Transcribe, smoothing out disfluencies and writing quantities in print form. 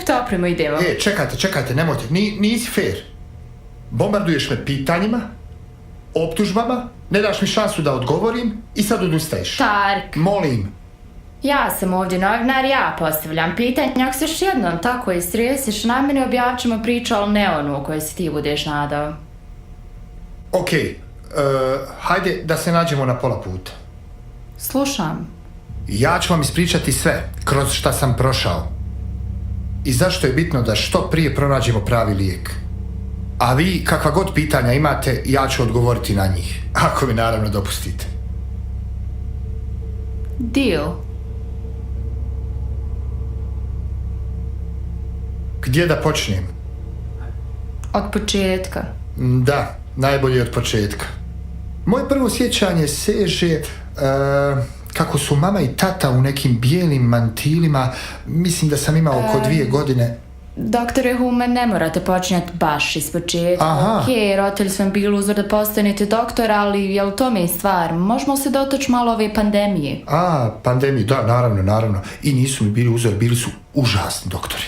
kupite opremu, idemo. Čekajte, nemojte, nisi fair. Bombarduješ me pitanjima, optužbama, ne daš mi šansu da odgovorim i sad odustaješ. Tark, Molim. ja sam ovdje novinar, ja postavljam pitanje. Ako se još jednom tako istresiš na mene, objavit ćemo priču, ali ne onu u kojoj se ti budeš nadao. Okej, hajde da se nađemo na pola puta. Slušam. Ja ću vam ispričati sve, kroz šta sam prošao. I zašto je bitno da što prije pronađemo pravi lijek. A vi, kakva god pitanja imate, ja ću odgovoriti na njih. Ako mi naravno dopustite. Deal. Gdje da počnem? Od početka. Da, najbolje od početka. Moje prvo sjećanje seže kako su mama i tata u nekim bijelim mantilima, mislim da sam imao oko 2 godine. Doktore Human, ne morate počinjati baš iz početka. Aha. Okej, roditelji su vam bili uzor da postanete doktor, ali je li to mi stvar? Možemo se dotaći malo ove pandemije. Pandemiji, da, naravno. I nisu mi bili uzor, bili su užasni doktori.